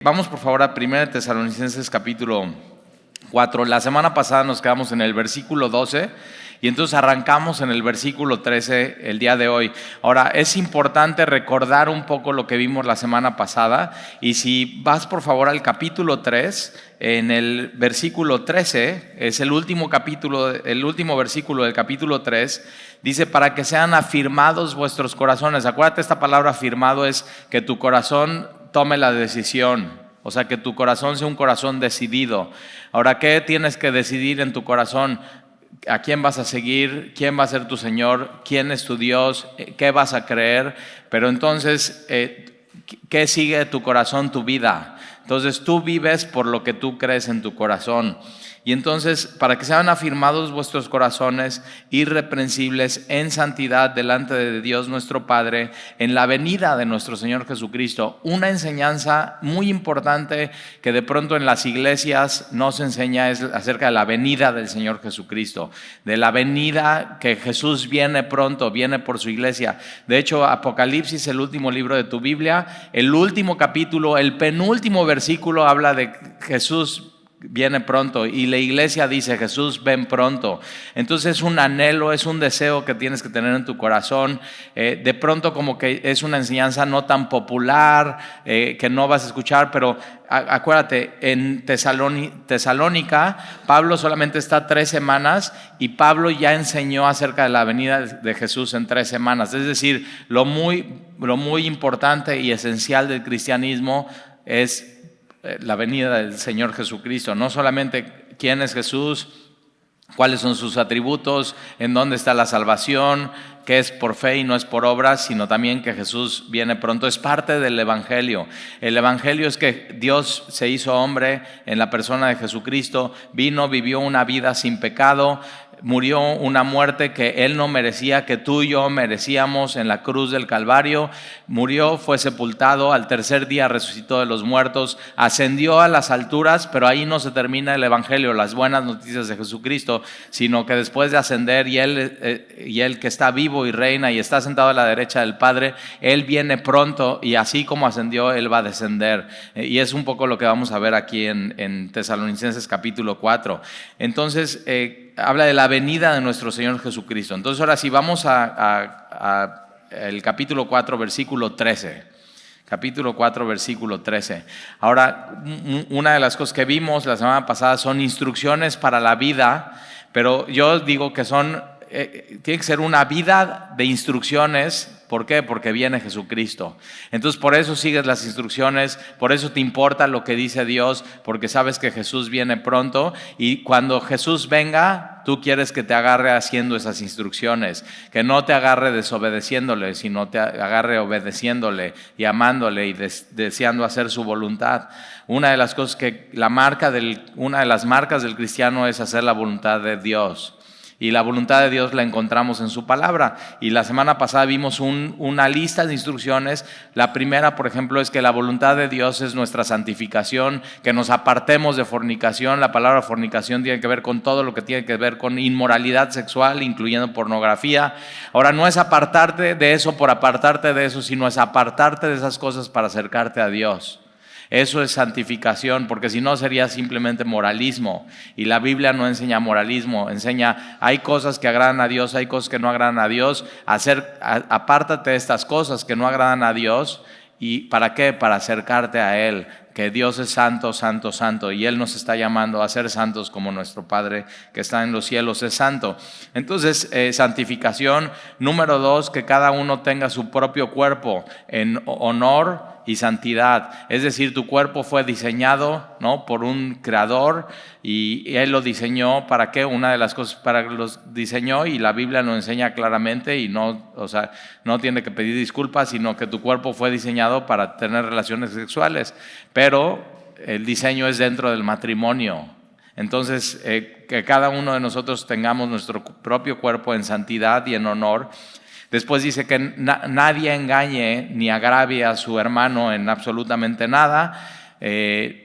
Vamos por favor a 1 Tesalonicenses capítulo 4. La semana pasada nos quedamos en el versículo 12 y entonces arrancamos en el versículo 13 el día de hoy. Ahora, es importante recordar un poco lo que vimos la semana pasada, y si vas por favor al capítulo 3, en el versículo 13, es el último versículo del capítulo 3, dice: para que sean afirmados vuestros corazones. Acuérdate, esta palabra afirmado es que tu corazón tome la decisión, o sea, que tu corazón sea un corazón decidido. Ahora, ¿qué tienes que decidir en tu corazón? ¿A quién vas a seguir? ¿Quién va a ser tu Señor? ¿Quién es tu Dios? ¿Qué vas a creer? Pero entonces, ¿qué sigue de tu corazón? Tu vida. Entonces tú vives por lo que tú crees en tu corazón. Y entonces, para que sean afirmados vuestros corazones irreprensibles en santidad delante de Dios nuestro Padre, en la venida de nuestro Señor Jesucristo. Una enseñanza muy importante que de pronto en las iglesias no se enseña es acerca de la venida del Señor Jesucristo, de la venida que Jesús viene pronto, viene por su iglesia. De hecho, Apocalipsis, el último libro de tu Biblia, el último capítulo, el penúltimo versículo habla de Jesús viene pronto, y la iglesia dice: Jesús, ven pronto. Entonces es un anhelo, es un deseo que tienes que tener en tu corazón. De pronto como que es una enseñanza no tan popular, que no vas a escuchar, pero acuérdate, en Tesalónica Pablo solamente está 3 semanas y Pablo ya enseñó acerca de la venida de Jesús en 3 semanas. Es decir, lo muy importante y esencial del cristianismo es la venida del Señor Jesucristo. No solamente quién es Jesús, cuáles son sus atributos, en dónde está la salvación, que es por fe y no es por obras, sino también que Jesús viene pronto. Es parte del Evangelio. El Evangelio es que Dios se hizo hombre en la persona de Jesucristo, vino, vivió una vida sin pecado, murió una muerte que Él no merecía, que tú y yo merecíamos en la cruz del Calvario. Murió, fue sepultado, al tercer día resucitó de los muertos, ascendió a las alturas, pero ahí no se termina el Evangelio, las buenas noticias de Jesucristo, sino que después de ascender y él que está vivo y reina y está sentado a la derecha del Padre, Él viene pronto, y así como ascendió, Él va a descender. Y es un poco lo que vamos a ver aquí en Tesalonicenses capítulo 4. Entonces, habla de la venida de nuestro Señor Jesucristo. Entonces ahora sí, vamos a el capítulo 4, versículo 13. Capítulo 4, versículo 13. Ahora, una de las cosas que vimos la semana pasada son instrucciones para la vida, pero yo digo que tiene que ser una vida de instrucciones. ¿Por qué? Porque viene Jesucristo. Entonces por eso sigues las instrucciones, por eso te importa lo que dice Dios, porque sabes que Jesús viene pronto, y cuando Jesús venga, tú quieres que te agarre haciendo esas instrucciones, que no te agarre desobedeciéndole, sino te agarre obedeciéndole y amándole y deseando hacer su voluntad. Una de las cosas una de las marcas del cristiano es hacer la voluntad de Dios. Y la voluntad de Dios la encontramos en su palabra. Y la semana pasada vimos una lista de instrucciones. La primera, por ejemplo, es que la voluntad de Dios es nuestra santificación, que nos apartemos de fornicación. La palabra fornicación tiene que ver con todo lo que tiene que ver con inmoralidad sexual, incluyendo pornografía. Ahora, no es apartarte de eso por apartarte de eso, sino es apartarte de esas cosas para acercarte a Dios. Eso es santificación, porque si no sería simplemente moralismo, y la Biblia no enseña moralismo, enseña hay cosas que agradan a Dios, hay cosas que no agradan a Dios. Apártate de estas cosas que no agradan a Dios. ¿Y para qué? Para acercarte a Él, que Dios es santo, santo, santo, y Él nos está llamando a ser santos como nuestro Padre que está en los cielos es santo. Entonces, santificación. Número 2, que cada uno tenga su propio cuerpo en honor y santidad. Es decir, tu cuerpo fue diseñado, ¿no?, por un creador, y Él lo diseñó. ¿Para qué? Una de las cosas para que los diseñó, y la Biblia lo enseña claramente, y no tiene que pedir disculpas, sino que tu cuerpo fue diseñado para tener relaciones sexuales, pero el diseño es dentro del matrimonio. Entonces, que cada uno de nosotros tengamos nuestro propio cuerpo en santidad y en honor. Después dice que nadie engañe ni agravie a su hermano en absolutamente nada.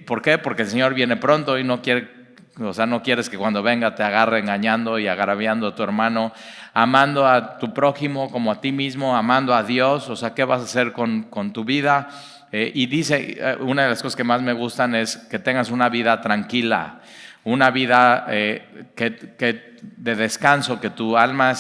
¿Por qué? Porque el Señor viene pronto y no quieres que cuando venga te agarre engañando y agraviando a tu hermano. Amando a tu prójimo como a ti mismo, amando a Dios. ¿Qué vas a hacer con tu vida? Y dice, una de las cosas que más me gustan es que tengas una vida tranquila, una vida de descanso, que tu alma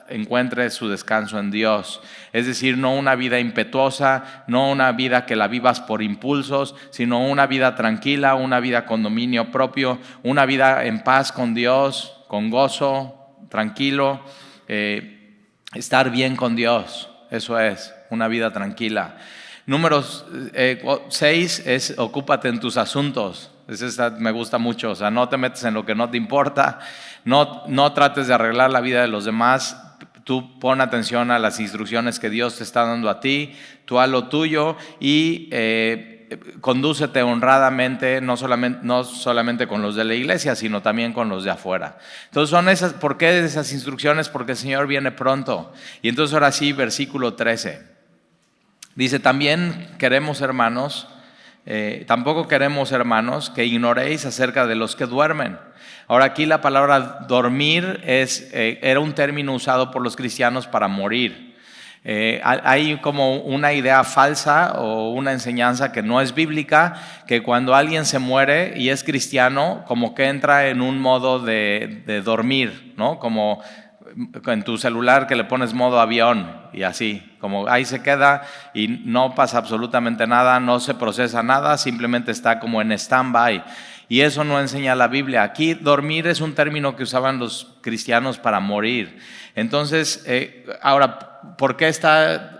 encuentre su descanso en Dios. Es decir, no una vida impetuosa, no una vida que la vivas por impulsos, sino una vida tranquila, una vida con dominio propio, una vida en paz con Dios, con gozo, tranquilo, estar bien con Dios. Eso es, una vida tranquila. Número 6 es ocúpate en tus asuntos. Esa me gusta mucho, o sea, no te metes en lo que no te importa, no trates de arreglar la vida de los demás. Tú pon atención a las instrucciones que Dios te está dando a ti, tú haz lo tuyo y condúcete honradamente, no solamente con los de la iglesia, sino también con los de afuera. Entonces son esas. ¿Por qué esas instrucciones? Porque el Señor viene pronto. Y entonces ahora sí, versículo 13. Dice, tampoco queremos, hermanos, que ignoréis acerca de los que duermen. Ahora aquí la palabra dormir era un término usado por los cristianos para morir. Hay como una idea falsa o una enseñanza que no es bíblica, que cuando alguien se muere y es cristiano, como que entra en un modo de dormir, ¿no? Como en tu celular que le pones modo avión y así, como ahí se queda y no pasa absolutamente nada, no se procesa nada, simplemente está como en stand-by. Y eso no enseña la Biblia. Aquí dormir es un término que usaban los cristianos para morir. Entonces, ahora, ¿por qué está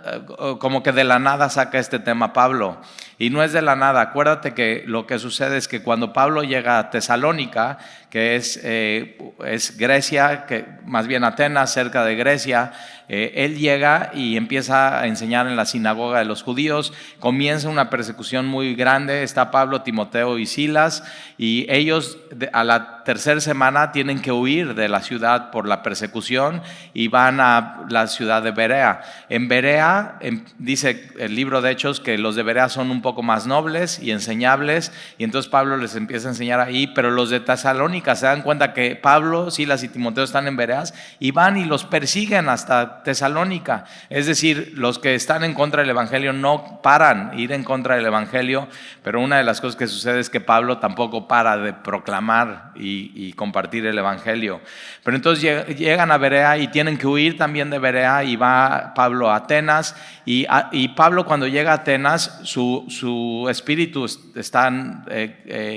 como que de la nada saca este tema Pablo? Y no es de la nada. Acuérdate que lo que sucede es que cuando Pablo llega a Tesalónica, que es Grecia, que más bien Atenas, cerca de Grecia, él llega y empieza a enseñar en la sinagoga de los judíos. Comienza una persecución muy grande. Está Pablo, Timoteo y Silas, y ellos a la tercera semana tienen que huir de la ciudad por la persecución y van a la ciudad de Berea. En Berea, dice el libro de Hechos que los de Berea son un poco más nobles y enseñables, y entonces Pablo les empieza a enseñar ahí, pero los de Tesalónica se dan cuenta que Pablo, Silas y Timoteo están en Bereas y van y los persiguen hasta Tesalónica. Es decir, los que están en contra del evangelio no paran ir en contra del evangelio, pero una de las cosas que sucede es que Pablo tampoco para de proclamar y compartir el evangelio. Pero entonces llegan a Berea y tienen que huir también de Berea, y va Pablo a Atenas, y Pablo, cuando llega a Atenas, su espíritu está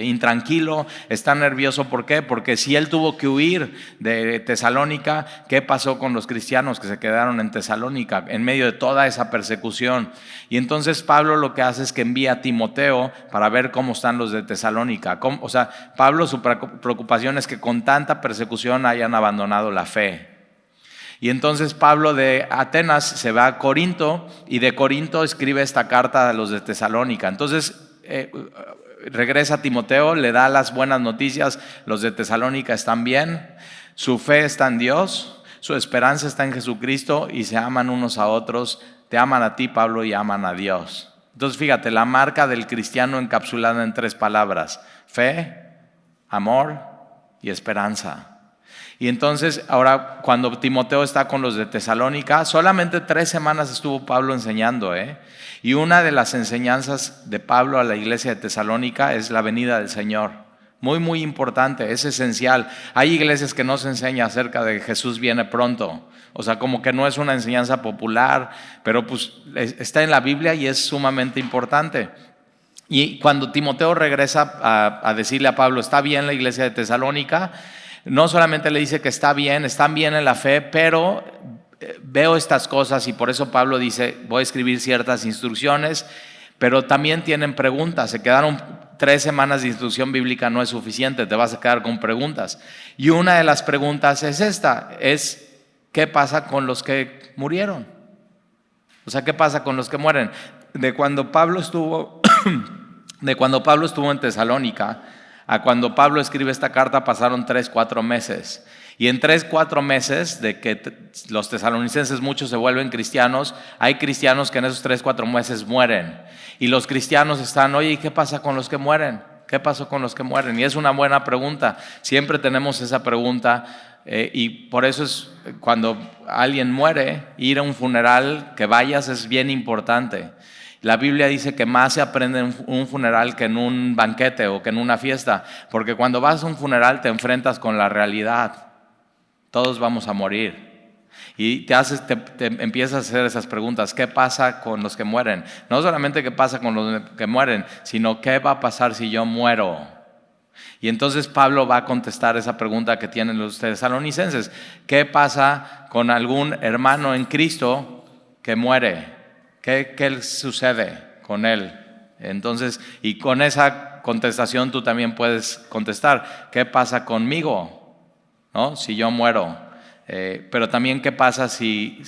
intranquilo, está nervioso. ¿Por qué? Porque si él tuvo que huir de Tesalónica, ¿qué pasó con los cristianos que se quedaron en Tesalónica en medio de toda esa persecución? Y entonces Pablo lo que hace es que envía a Timoteo para ver cómo están los de Tesalónica. O sea, Pablo, su preocupación es que con tanta persecución hayan abandonado la fe. Y entonces Pablo de Atenas se va a Corinto, y de Corinto escribe esta carta a los de Tesalónica. Entonces regresa a Timoteo, le da las buenas noticias: los de Tesalónica están bien, su fe está en Dios, su esperanza está en Jesucristo, y se aman unos a otros. Te aman a ti, Pablo, y aman a Dios. Entonces fíjate, la marca del cristiano encapsulada en 3 palabras: fe, amor y esperanza. Y entonces ahora, cuando Timoteo está con los de Tesalónica, solamente 3 semanas estuvo Pablo enseñando, y una de las enseñanzas de Pablo a la iglesia de Tesalónica es la venida del Señor. Muy, muy importante, es esencial. Hay iglesias que no se enseña acerca de que Jesús viene pronto. O sea, como que no es una enseñanza popular, pero pues está en la Biblia y es sumamente importante. Y cuando Timoteo regresa a decirle a Pablo, está bien la iglesia de Tesalónica, no solamente le dice que están bien en la fe, pero veo estas cosas, y por eso Pablo dice, voy a escribir ciertas instrucciones, pero también tienen preguntas. Se quedaron 3 semanas de instrucción bíblica, no es suficiente, te vas a quedar con preguntas. Y una de las preguntas es esta, ¿qué pasa con los que murieron? O sea, ¿qué pasa con los que mueren? De cuando Pablo estuvo en Tesalónica a cuando Pablo escribe esta carta pasaron 3-4 meses. Y en 3-4 meses de que los tesalonicenses muchos se vuelven cristianos, hay cristianos que en esos 3-4 meses mueren. Y los cristianos están, oye, ¿y qué pasa con los que mueren? ¿Qué pasó con los que mueren? Y es una buena pregunta. Siempre tenemos esa pregunta, y por eso es cuando alguien muere, ir a un funeral, que vayas, es bien importante. La Biblia dice que más se aprende en un funeral que en un banquete o que en una fiesta, porque cuando vas a un funeral te enfrentas con la realidad. Todos vamos a morir. Y te empiezas a hacer esas preguntas. ¿Qué pasa con los que mueren? No solamente qué pasa con los que mueren, sino qué va a pasar si yo muero. Y entonces Pablo va a contestar esa pregunta que tienen los tesalonicenses. ¿Qué pasa con algún hermano en Cristo que muere? ¿Qué sucede con él? Entonces, y con esa contestación tú también puedes contestar. ¿Qué pasa conmigo? ¿No? Si yo muero. Pero también qué pasa si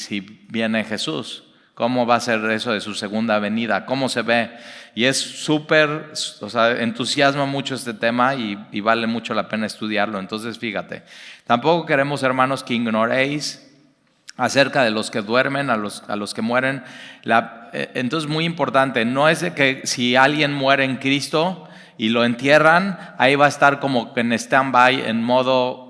viene Jesús. ¿Cómo va a ser eso de su segunda venida? ¿Cómo se ve? Y es súper, entusiasma mucho este tema y vale mucho la pena estudiarlo. Entonces, fíjate, tampoco queremos, hermanos, que ignoréis acerca de los que duermen, a los que mueren. Entonces, muy importante, no es de que si alguien muere en Cristo y lo entierran, ahí va a estar como en stand-by, en modo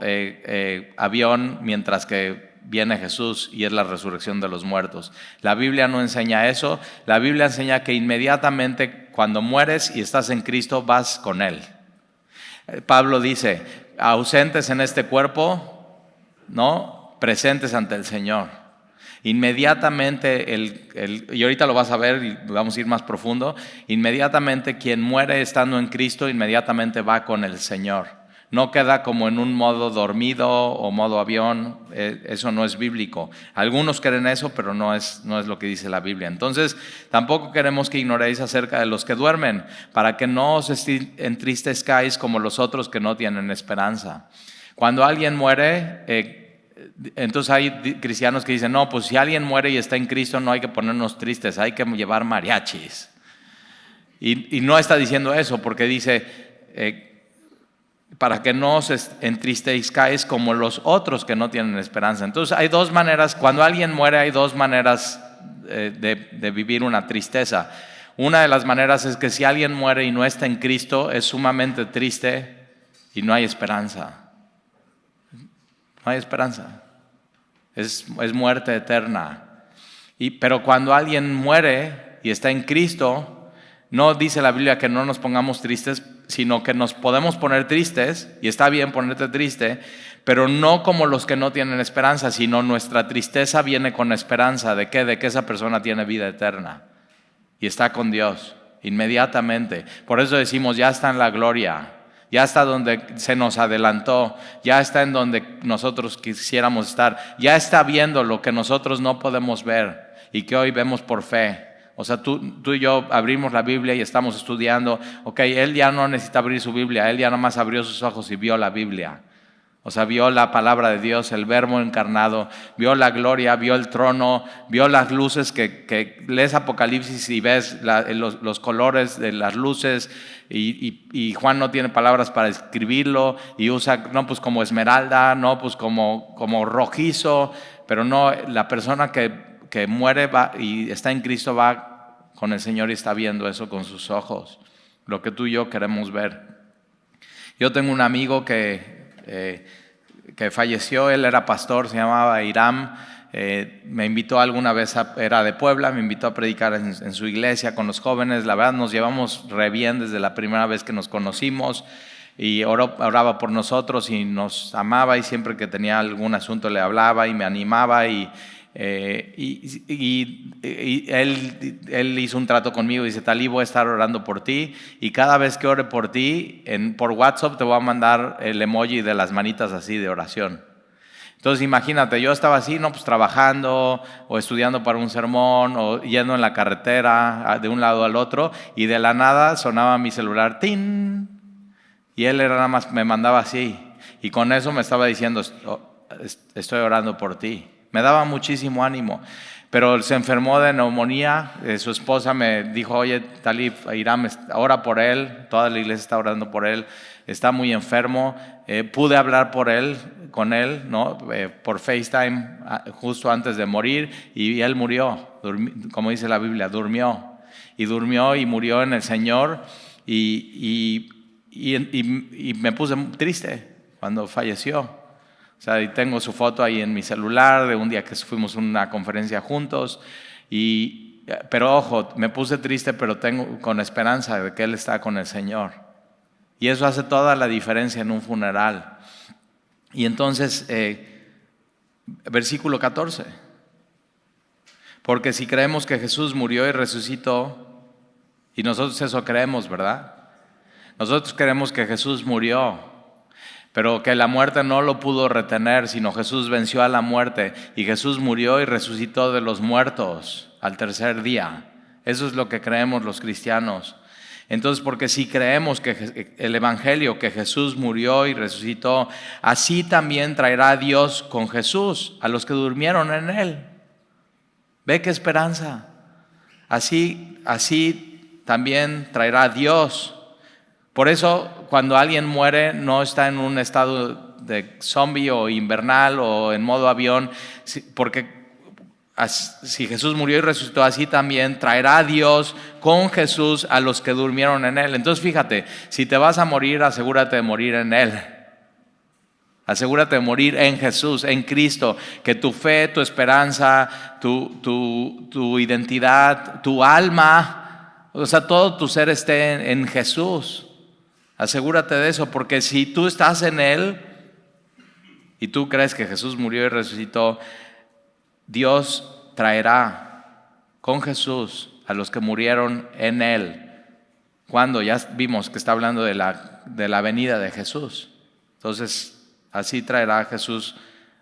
avión, mientras que viene Jesús y es la resurrección de los muertos. La Biblia no enseña eso. La Biblia enseña que inmediatamente cuando mueres y estás en Cristo vas con Él. Pablo dice, ausentes en este cuerpo, ¿no? Presentes ante el Señor. Inmediatamente, y ahorita lo vas a ver y vamos a ir más profundo, inmediatamente quien muere estando en Cristo, inmediatamente va con el Señor. No queda como en un modo dormido o modo avión, eso no es bíblico. Algunos creen eso, pero no es lo que dice la Biblia. Entonces, tampoco queremos que ignoréis acerca de los que duermen, para que no os entristezcáis como los otros que no tienen esperanza. Cuando alguien muere, entonces hay cristianos que dicen, no, pues si alguien muere y está en Cristo no hay que ponernos tristes, hay que llevar mariachis. Y no está diciendo eso, porque dice, para que no os entristezcáis como los otros que no tienen esperanza. Entonces hay dos maneras, cuando alguien muere hay dos maneras de vivir una tristeza. Una de las maneras es que si alguien muere y no está en Cristo es sumamente triste y no hay esperanza. No hay esperanza. Es muerte eterna. Pero cuando alguien muere y está en Cristo, no dice la Biblia que no nos pongamos tristes, sino que nos podemos poner tristes, y está bien ponerte triste, pero no como los que no tienen esperanza, sino nuestra tristeza viene con esperanza. ¿De qué? De que esa persona tiene vida eterna y está con Dios inmediatamente. Por eso decimos, ya está en la gloria. Ya está donde se nos adelantó, ya está en donde nosotros quisiéramos estar, ya está viendo lo que nosotros no podemos ver y que hoy vemos por fe. O sea, tú y yo abrimos la Biblia y estamos estudiando. Ok, él ya no necesita abrir su Biblia, él ya nada más abrió sus ojos y vio la Biblia. O sea, vio la palabra de Dios, el Verbo encarnado, vio la gloria, vio el trono, vio las luces que lees Apocalipsis y ves los colores de las luces y Juan no tiene palabras para escribirlo y usa, no, pues como esmeralda, no, pues como rojizo, pero no, la persona que muere va y está en Cristo va con el Señor y está viendo eso con sus ojos, lo que tú y yo queremos ver. Yo tengo un amigo que falleció, él era pastor, se llamaba Hiram, me invitó alguna vez, era de Puebla, me invitó a predicar en su iglesia con los jóvenes. La verdad nos llevamos re bien desde la primera vez que nos conocimos y oraba por nosotros y nos amaba, y siempre que tenía algún asunto le hablaba y me animaba y él hizo un trato conmigo, dice, Talí, voy a estar orando por ti y cada vez que ore por ti por WhatsApp te voy a mandar el emoji de las manitas así de oración. Entonces imagínate, yo estaba así, no, pues trabajando o estudiando para un sermón o yendo en la carretera de un lado al otro y de la nada sonaba mi celular, ¡tin! Y él nada más me mandaba así y con eso me estaba diciendo, estoy orando por ti. Me daba muchísimo ánimo, pero se enfermó de neumonía. Su esposa me dijo, oye, Talí, Hiram, ora por él, toda la iglesia está orando por él, está muy enfermo. Pude hablar con él, ¿no? Por FaceTime justo antes de morir y él murió, como dice la Biblia, durmió y murió en el Señor y me puse triste cuando falleció. O sea, y tengo su foto ahí en mi celular de un día que fuimos a una conferencia juntos y pero ojo, me puse triste, pero tengo con esperanza de que él está con el Señor. Y eso hace toda la diferencia en un funeral. Y entonces, versículo 14. Porque si creemos que Jesús murió y resucitó, y nosotros eso creemos, ¿verdad? Nosotros creemos que Jesús murió, pero que la muerte no lo pudo retener, sino Jesús venció a la muerte y Jesús murió y resucitó de los muertos al tercer día. Eso es lo que creemos los cristianos. Entonces, porque si creemos que el Evangelio, que Jesús murió y resucitó, así también traerá Dios con Jesús a los que durmieron en Él. ¿Ve qué esperanza? Así también traerá Dios. Por eso, cuando alguien muere, no está en un estado de zombie o invernal o en modo avión, porque si Jesús murió y resucitó, así también traerá Dios con Jesús a los que durmieron en Él. Entonces, fíjate, si te vas a morir, asegúrate de morir en Él. Asegúrate de morir en Jesús, en Cristo, que tu fe, tu esperanza, tu identidad, tu alma, o sea, todo tu ser esté en Jesús. Asegúrate de eso, porque si tú estás en Él y tú crees que Jesús murió y resucitó, Dios traerá con Jesús a los que murieron en Él. Cuando ya vimos que está hablando de la venida de Jesús. Entonces, así traerá Jesús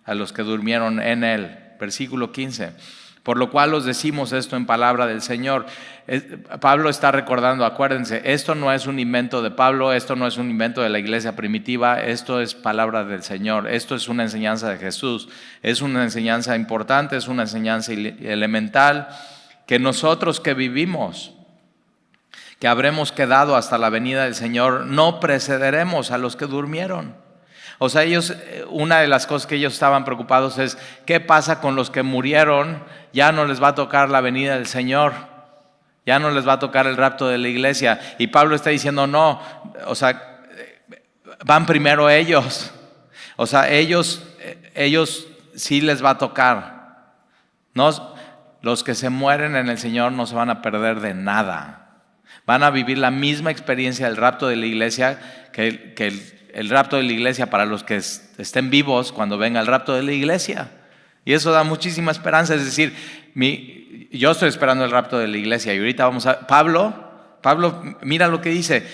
a los que durmieron en Él. Versículo 15. Por lo cual os decimos esto en palabra del Señor. Pablo está recordando, acuérdense, esto no es un invento de Pablo, esto no es un invento de la iglesia primitiva, esto es palabra del Señor, esto es una enseñanza de Jesús, es una enseñanza importante, es una enseñanza elemental, que nosotros que vivimos, que habremos quedado hasta la venida del Señor, no precederemos a los que durmieron. O sea, una de las cosas que ellos estaban preocupados es, ¿qué pasa con los que murieron? Ya no les va a tocar la venida del Señor, ya no les va a tocar el rapto de la iglesia. Y Pablo está diciendo, no, o sea, van primero ellos. O sea, ellos sí les va a tocar. No, los que se mueren en el Señor no se van a perder de nada. Van a vivir la misma experiencia del rapto de la iglesia que el rapto de la iglesia para los que estén vivos cuando venga el rapto de la iglesia. Y eso da muchísima esperanza. Es decir, yo estoy esperando el rapto de la iglesia y ahorita vamos a... Pablo, mira lo que dice.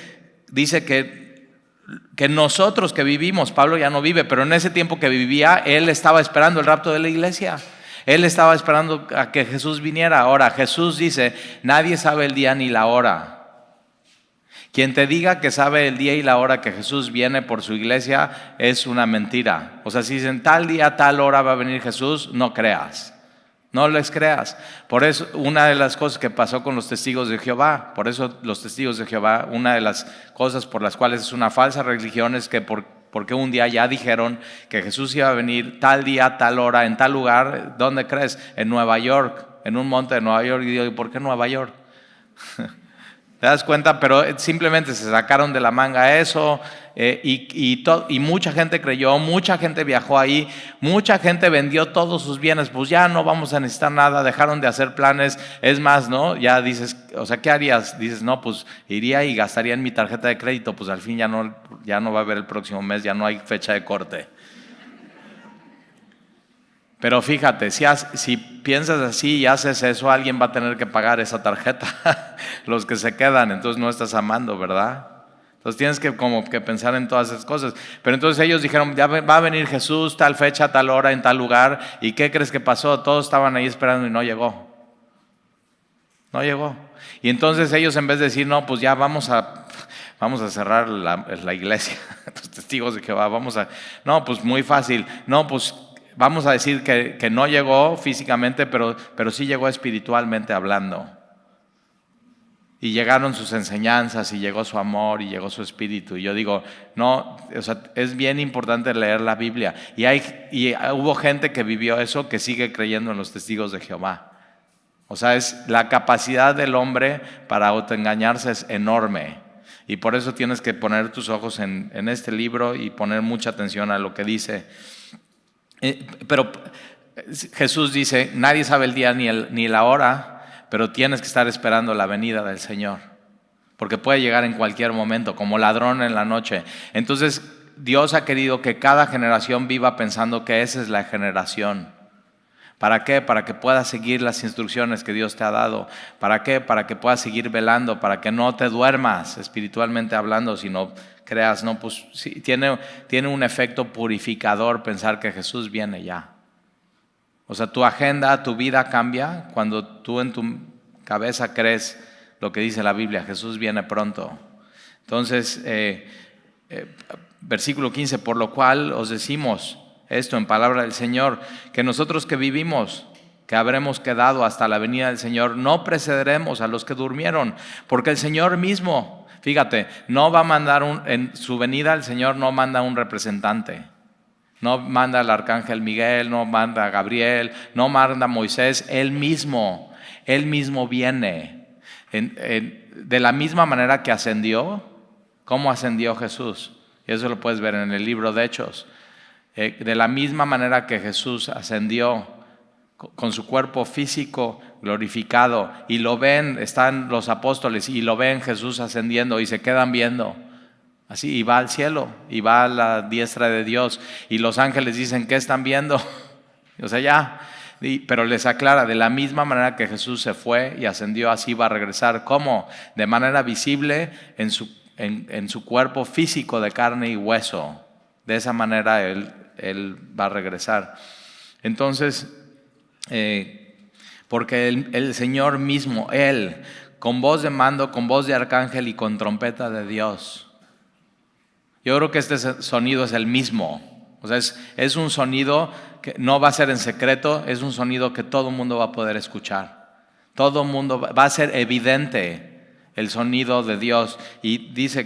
Dice que nosotros que vivimos, Pablo ya no vive, pero en ese tiempo que vivía, él estaba esperando el rapto de la iglesia. Él estaba esperando a que Jesús viniera. Ahora, Jesús dice, nadie sabe el día ni la hora. Quien te diga que sabe el día y la hora que Jesús viene por su iglesia es una mentira. O sea, si dicen tal día, tal hora va a venir Jesús, no creas. No les creas. Por eso, una de las cosas que pasó con los testigos de Jehová, por eso los testigos de Jehová, una de las cosas por las cuales es una falsa religión es que porque un día ya dijeron que Jesús iba a venir tal día, tal hora, en tal lugar. ¿Dónde crees? En Nueva York, en un monte de Nueva York. Y digo, ¿por qué Nueva York? ¿Te das cuenta? Pero simplemente se sacaron de la manga eso y mucha gente creyó, mucha gente viajó ahí, mucha gente vendió todos sus bienes, pues ya no vamos a necesitar nada, dejaron de hacer planes. Es más, ¿no? Ya dices, o sea, ¿qué harías? Dices, no, pues iría y gastaría en mi tarjeta de crédito, pues al fin ya no va a haber el próximo mes, ya no hay fecha de corte. Pero fíjate, si piensas así y haces eso, alguien va a tener que pagar esa tarjeta, los que se quedan, entonces no estás amando, ¿verdad? Entonces tienes que como que pensar en todas esas cosas. Pero entonces ellos dijeron, ya va a venir Jesús, tal fecha, tal hora, en tal lugar. ¿Y qué crees que pasó? Todos estaban ahí esperando y no llegó. No llegó. Y entonces ellos, en vez de decir, no, pues ya vamos a cerrar la iglesia, los testigos de Jehová, no, pues muy fácil, no, pues vamos a decir que no llegó físicamente, pero sí llegó espiritualmente hablando. Y llegaron sus enseñanzas, y llegó su amor, y llegó su espíritu. Y yo digo, no, o sea, es bien importante leer la Biblia. Y hubo gente que vivió eso, que sigue creyendo en los testigos de Jehová. O sea, la capacidad del hombre para autoengañarse es enorme. Y por eso tienes que poner tus ojos en este libro y poner mucha atención a lo que dice. Pero Jesús dice, nadie sabe el día ni la hora, pero tienes que estar esperando la venida del Señor, porque puede llegar en cualquier momento, como ladrón en la noche. Entonces, Dios ha querido que cada generación viva pensando que esa es la generación. ¿Para qué? Para que puedas seguir las instrucciones que Dios te ha dado. ¿Para qué? Para que puedas seguir velando, para que no te duermas espiritualmente hablando, sino creas, no, pues sí, tiene un efecto purificador pensar que Jesús viene ya. O sea, tu agenda, tu vida cambia cuando tú en tu cabeza crees lo que dice la Biblia, Jesús viene pronto. Entonces, versículo 15, por lo cual os decimos esto en palabra del Señor, que nosotros que vivimos, que habremos quedado hasta la venida del Señor, no precederemos a los que durmieron, porque el Señor mismo, fíjate, no va a mandar en su venida el Señor no manda un representante. No manda al arcángel Miguel, no manda a Gabriel, no manda a Moisés, Él mismo viene. De la misma manera que ascendió, ¿cómo ascendió Jesús? Y eso lo puedes ver en el libro de Hechos. De la misma manera que Jesús ascendió con su cuerpo físico glorificado, y lo ven, están los apóstoles y lo ven Jesús ascendiendo y se quedan viendo. Así, y va al cielo, y va a la diestra de Dios, y los ángeles dicen, ¿qué están viendo? O sea, ya, pero les aclara, de la misma manera que Jesús se fue y ascendió, así va a regresar. ¿Cómo? De manera visible en su cuerpo físico de carne y hueso. De esa manera Él va a regresar. Entonces, porque el Señor mismo, Él, con voz de mando, con voz de arcángel y con trompeta de Dios. Yo creo que este sonido es el mismo. O sea, es un sonido que no va a ser en secreto, es un sonido que todo el mundo va a poder escuchar. Todo el mundo va a ser evidente el sonido de Dios. Y dice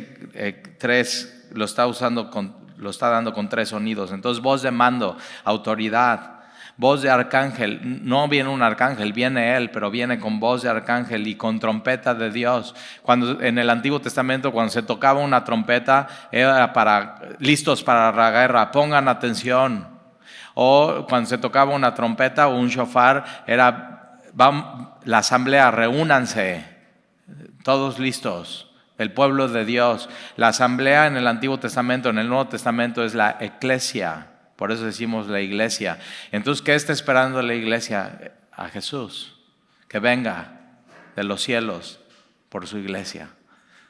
tres, lo está dando con tres sonidos. Entonces, voz de mando, autoridad. Voz de arcángel, no viene un arcángel, viene Él, pero viene con voz de arcángel y con trompeta de Dios. Cuando en el Antiguo Testamento, cuando se tocaba una trompeta, era listos para la guerra, pongan atención. O cuando se tocaba una trompeta o un shofar, la asamblea, reúnanse, todos listos. El pueblo de Dios. La asamblea en el Antiguo Testamento, en el Nuevo Testamento es la eclesia. Por eso decimos la iglesia. Entonces, ¿qué está esperando la iglesia? A Jesús, que venga de los cielos por su iglesia.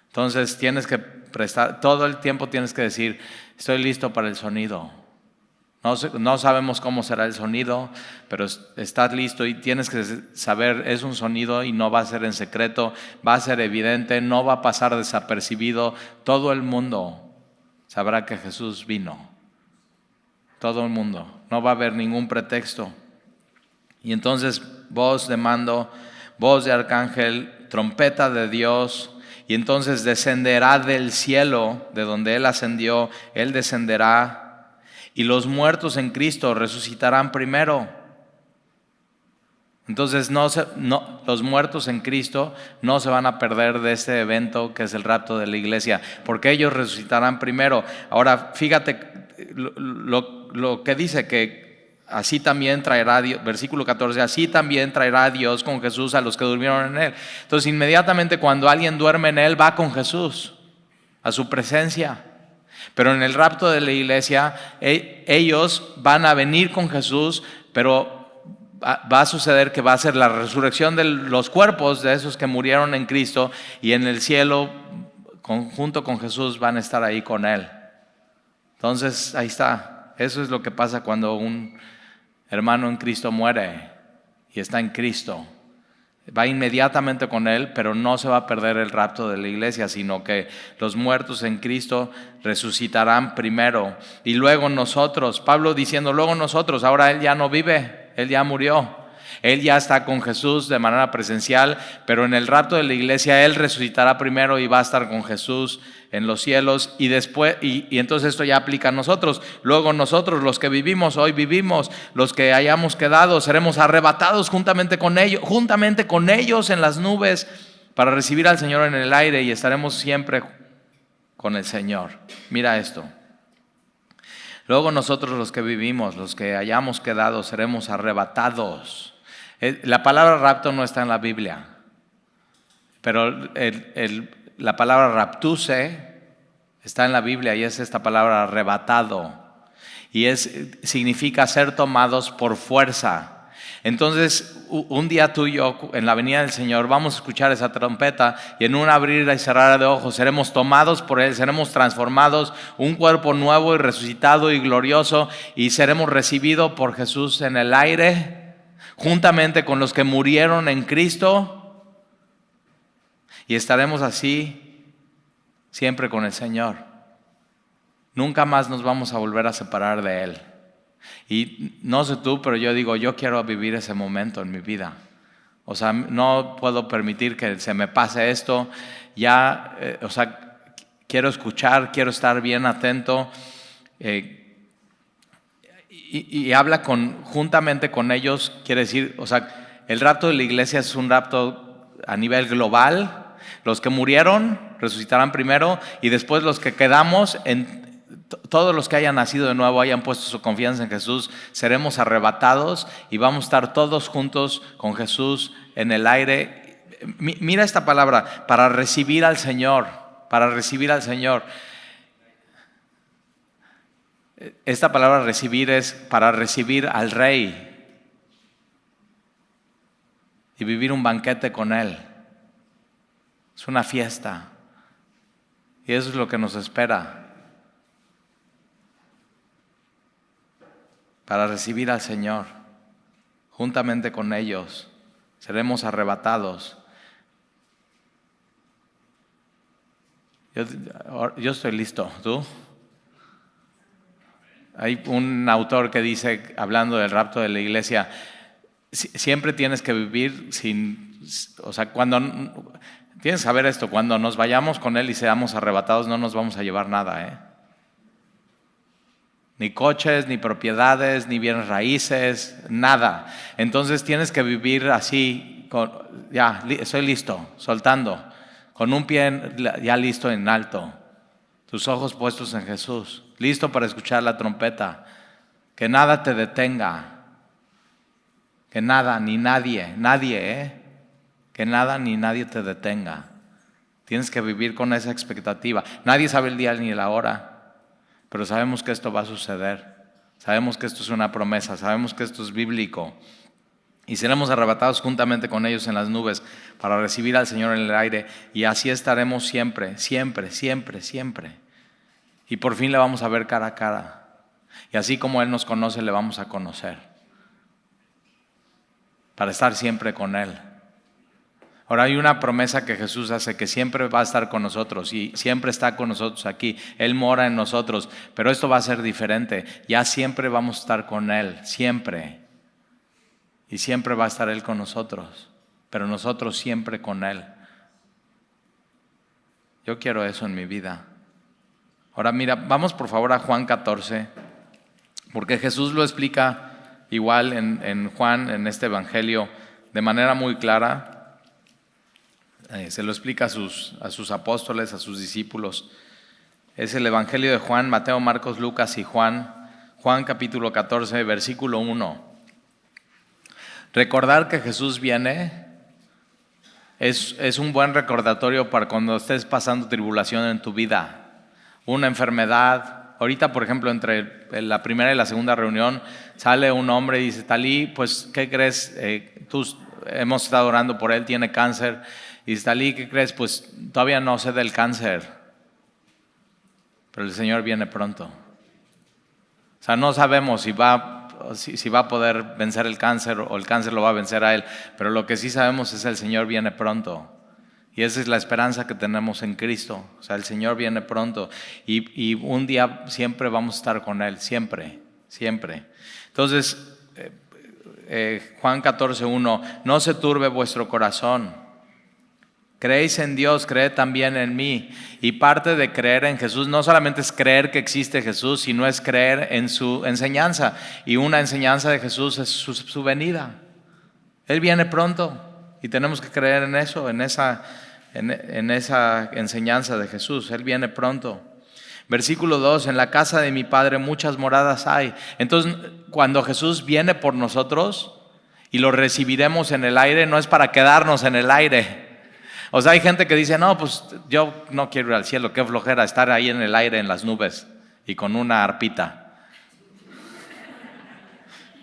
Entonces tienes que prestar, todo el tiempo tienes que decir, estoy listo para el sonido. No sabemos cómo será el sonido, pero estás listo y tienes que saber, es un sonido y no va a ser en secreto, va a ser evidente, no va a pasar desapercibido. Todo el mundo sabrá que Jesús vino. Todo el mundo, no va a haber ningún pretexto. Y entonces voz de mando, voz de arcángel, trompeta de Dios, y entonces descenderá del cielo, de donde Él ascendió, Él descenderá, y los muertos en Cristo resucitarán primero. Entonces los muertos en Cristo no se van a perder de este evento que es el rapto de la iglesia, porque ellos resucitarán primero. Ahora fíjate lo que dice, que así también traerá Dios, versículo 14, así también traerá Dios con Jesús a los que durmieron en Él. Entonces inmediatamente cuando alguien duerme en Él, va con Jesús a su presencia. Pero en el rapto de la iglesia, ellos van a venir con Jesús, pero va a suceder que va a ser la resurrección de los cuerpos de esos que murieron en Cristo, y en el cielo, junto con Jesús, van a estar ahí con Él. Entonces, ahí está. Eso es lo que pasa cuando un hermano en Cristo muere y está en Cristo. Va inmediatamente con Él, pero no se va a perder el rapto de la iglesia, sino que los muertos en Cristo resucitarán primero. Y luego nosotros, Pablo diciendo, luego nosotros, ahora Él ya no vive, Él ya murió. Él ya está con Jesús de manera presencial, pero en el rapto de la iglesia Él resucitará primero y va a estar con Jesús en los cielos, y después, y entonces esto ya aplica a nosotros. Luego nosotros, los que vivimos, hoy vivimos, los que hayamos quedado, seremos arrebatados juntamente con ellos en las nubes para recibir al Señor en el aire, y estaremos siempre con el Señor. Mira esto. Luego nosotros, los que vivimos, los que hayamos quedado, seremos arrebatados La palabra rapto no está en la Biblia, pero la palabra raptuse está en la Biblia y es esta palabra arrebatado. Y significa ser tomados por fuerza. Entonces, un día tú y yo, en la venida del Señor, vamos a escuchar esa trompeta y en un abrir y cerrar de ojos seremos tomados por Él, seremos transformados, un cuerpo nuevo y resucitado y glorioso, y seremos recibidos por Jesús en el aire, juntamente con los que murieron en Cristo, y estaremos así siempre con el Señor. Nunca más nos vamos a volver a separar de Él. Y no sé tú, pero yo digo, yo quiero vivir ese momento en mi vida. O sea, no puedo permitir que se me pase esto. Quiero escuchar, quiero estar bien atento. Y habla juntamente con ellos, quiere decir, el rapto de la iglesia es un rapto a nivel global. Los que murieron resucitarán primero y después los que quedamos todos los que hayan nacido de nuevo, hayan puesto su confianza en Jesús, seremos arrebatados y vamos a estar todos juntos con Jesús en el aire. Mira esta palabra, para recibir al Señor, para recibir al Señor. Esta palabra recibir es para recibir al Rey y vivir un banquete con Él. Es una fiesta y eso es lo que nos espera. Para recibir al Señor, juntamente con ellos, seremos arrebatados. Yo estoy listo, ¿tú? Hay un autor que dice, hablando del rapto de la iglesia, siempre tienes que vivir cuando tienes que saber esto, cuando nos vayamos con Él y seamos arrebatados, no nos vamos a llevar nada, Ni coches, ni propiedades, ni bienes raíces, nada. Entonces tienes que vivir así, estoy listo, soltando, con un pie ya listo en alto, tus ojos puestos en Jesús, listo para escuchar la trompeta, que nada te detenga, que nada ni nadie, que nada ni nadie te detenga. Tienes que vivir con esa expectativa. Nadie sabe el día ni la hora. Pero sabemos que esto va a suceder, sabemos que esto es una promesa, sabemos que esto es bíblico. Y seremos arrebatados juntamente con ellos en las nubes para recibir al Señor en el aire. Y así estaremos siempre, siempre, siempre, siempre. Y por fin le vamos a ver cara a cara. Y así como Él nos conoce, le vamos a conocer. Para estar siempre con Él. Ahora hay una promesa que Jesús hace, que siempre va a estar con nosotros y siempre está con nosotros aquí. Él mora en nosotros, pero esto va a ser diferente. Ya siempre vamos a estar con Él, siempre. Y siempre va a estar Él con nosotros, pero nosotros siempre con Él. Yo quiero eso en mi vida. Ahora mira, vamos por favor a Juan 14, porque Jesús lo explica igual en Juan, en este evangelio, de manera muy clara. Se lo explica a sus apóstoles, a sus discípulos. Es el Evangelio de Juan, Mateo, Marcos, Lucas y Juan. Juan capítulo 14, versículo 1. Recordar que Jesús viene es un buen recordatorio para cuando estés pasando tribulación en tu vida. Una enfermedad. Ahorita, por ejemplo, entre la primera y la segunda reunión, sale un hombre y dice, Talí, pues, ¿qué crees? Hemos estado orando por él, tiene cáncer. Y dice, Talí, ¿qué crees? Pues todavía no sé del cáncer, pero el Señor viene pronto. O sea, no sabemos si va a poder vencer el cáncer o el cáncer lo va a vencer a Él, pero lo que sí sabemos es que el Señor viene pronto. Y esa es la esperanza que tenemos en Cristo. O sea, el Señor viene pronto y un día siempre vamos a estar con Él, siempre, siempre. Entonces, Juan 14:1, no se turbe vuestro corazón. Creéis en Dios, creed también en mí. Y parte de creer en Jesús no solamente es creer que existe Jesús, sino es creer en su enseñanza. Y una enseñanza de Jesús es su venida. Él viene pronto y tenemos que creer en eso, en esa enseñanza de Jesús. Él viene pronto. Versículo 2, en la casa de mi Padre muchas moradas hay. Entonces, cuando Jesús viene por nosotros y lo recibiremos en el aire, no es para quedarnos en el aire. O sea, hay gente que dice, no, pues yo no quiero ir al cielo, qué flojera estar ahí en el aire, en las nubes y con una arpita.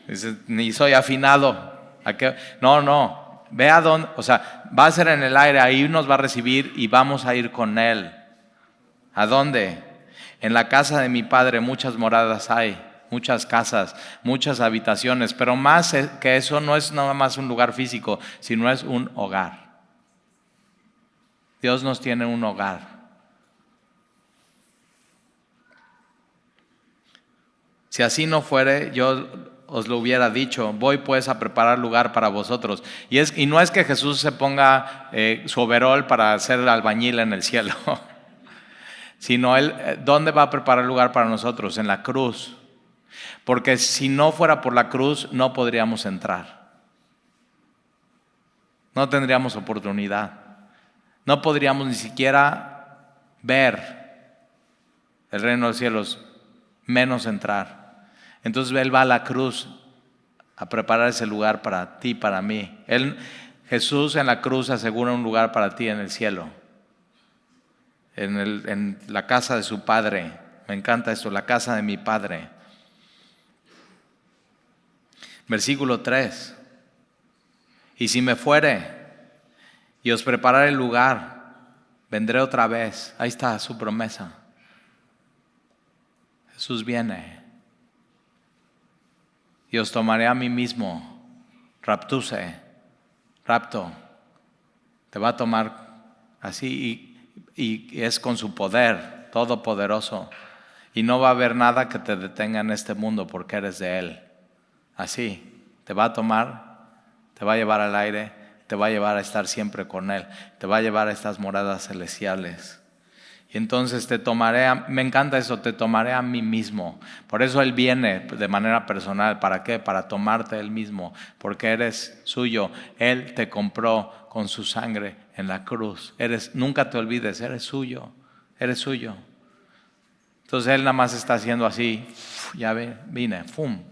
Dice, ni soy afinado. ¿A qué? No, ve a dónde, o sea, va a ser en el aire, ahí nos va a recibir y vamos a ir con Él. ¿A dónde? En la casa de mi Padre muchas moradas hay, muchas casas, muchas habitaciones, pero más que eso no es nada más un lugar físico, sino es un hogar. Dios nos tiene un hogar. Si así no fuere, yo os lo hubiera dicho, voy pues a preparar lugar para vosotros. Y no es que Jesús se ponga su overol para ser albañil en el cielo, sino Él, ¿dónde va a preparar lugar para nosotros? En la cruz. Porque si no fuera por la cruz, no podríamos entrar. No tendríamos oportunidad. No podríamos ni siquiera ver el reino de los cielos, menos entrar. Entonces Él va a la cruz a preparar ese lugar para ti, para mí. Jesús en la cruz asegura un lugar para ti en el cielo, en la casa de su Padre. Me encanta esto, la casa de mi Padre. Versículo 3. Y si me fuere y os prepararé el lugar, vendré otra vez. Ahí está su promesa. Jesús viene. Y os tomaré a mí mismo. Rapto. Te va a tomar así y es con su poder todopoderoso. Y no va a haber nada que te detenga en este mundo porque eres de Él. Así, te va a tomar, te va a llevar al aire, te va a llevar a estar siempre con Él, te va a llevar a estas moradas celestiales. Y entonces me encanta eso, te tomaré a mí mismo. Por eso Él viene de manera personal. ¿Para qué? Para tomarte Él mismo, porque eres suyo. Él te compró con su sangre en la cruz. Nunca te olvides, eres suyo. Entonces Él nada más está haciendo así, ya vine, ¡fum!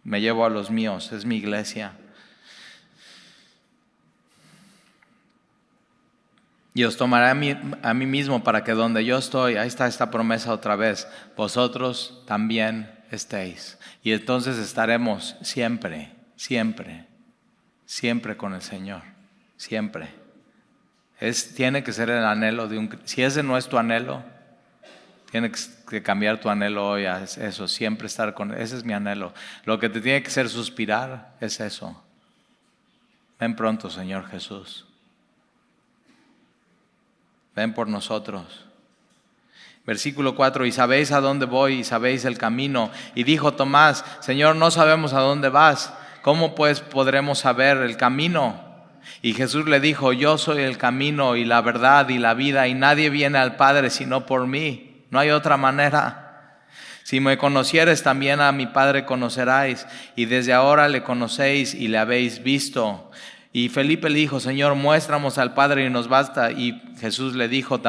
Me llevo a los míos, es mi iglesia. Y os tomaré a mí mismo para que donde yo estoy, ahí está esta promesa otra vez, vosotros también estéis. Y entonces estaremos siempre con el Señor, siempre. Tiene que ser el anhelo si ese no es tu anhelo, tiene que cambiar tu anhelo hoy a eso, siempre estar con Él. Ese es mi anhelo. Lo que te tiene que hacer suspirar es eso. Ven pronto, Señor Jesús. Ven por nosotros. Versículo 4, y sabéis a dónde voy y sabéis el camino. Y dijo Tomás, Señor, no sabemos a dónde vas. ¿Cómo pues podremos saber el camino? Y Jesús le dijo, yo soy el camino y la verdad y la vida, y nadie viene al Padre sino por mí. No hay otra manera. Si me conocieres, también a mi Padre conoceráis, y desde ahora le conocéis y le habéis visto. Y Felipe le dijo, Señor, muéstranos al Padre y nos basta. Y Jesús le dijo,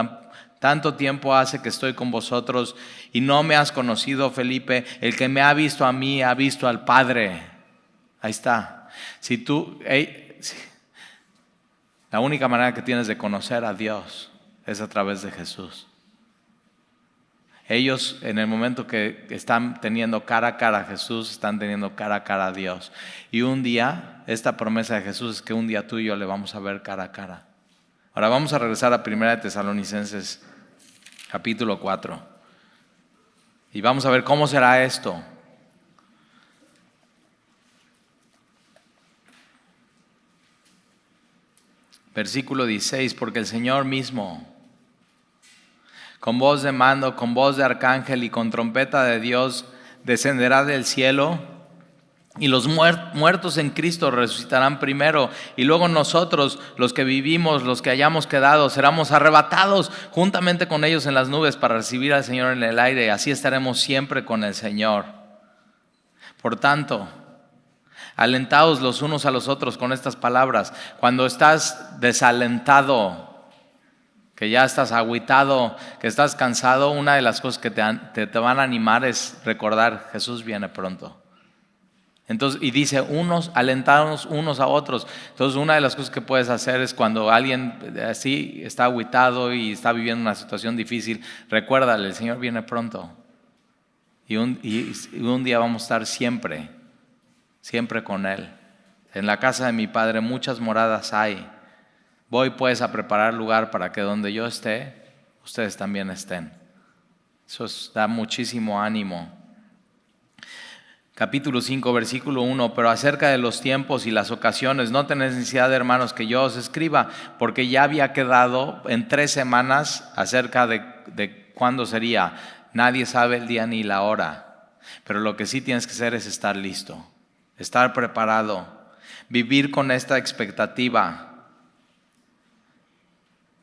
tanto tiempo hace que estoy con vosotros y no me has conocido, Felipe. El que me ha visto a mí, ha visto al Padre. Ahí está. La única manera que tienes de conocer a Dios es a través de Jesús. Ellos en el momento que están teniendo cara a cara a Jesús, están teniendo cara a cara a Dios. Y un día, esta promesa de Jesús es que un día tú y yo le vamos a ver cara a cara. Ahora vamos a regresar a 1 Tesalonicenses capítulo 4. Y vamos a ver cómo será esto. Versículo 16, porque el Señor mismo, con voz de mando, con voz de arcángel y con trompeta de Dios, descenderá del cielo, y los muertos en Cristo resucitarán primero, y luego nosotros, los que vivimos, los que hayamos quedado, seremos arrebatados juntamente con ellos en las nubes para recibir al Señor en el aire, y así estaremos siempre con el Señor. Por tanto, alentaos los unos a los otros con estas palabras. Cuando estás desalentado, que ya estás agüitado, que estás cansado, una de las cosas que te van a animar es recordar, Jesús viene pronto. Entonces, y dice, alentarnos unos a otros. Entonces, una de las cosas que puedes hacer es cuando alguien así está agüitado y está viviendo una situación difícil, recuérdale, el Señor viene pronto. Y un día vamos a estar siempre con Él. En la casa de mi Padre muchas moradas hay. Voy pues a preparar lugar para que donde yo esté, ustedes también estén. Eso da muchísimo ánimo. Capítulo 5, versículo 1, pero acerca de los tiempos y las ocasiones, no tenéis necesidad, hermanos, que yo os escriba, porque ya había quedado en 3 semanas acerca de cuándo sería. Nadie sabe el día ni la hora, pero lo que sí tienes que hacer es estar listo, estar preparado, vivir con esta expectativa.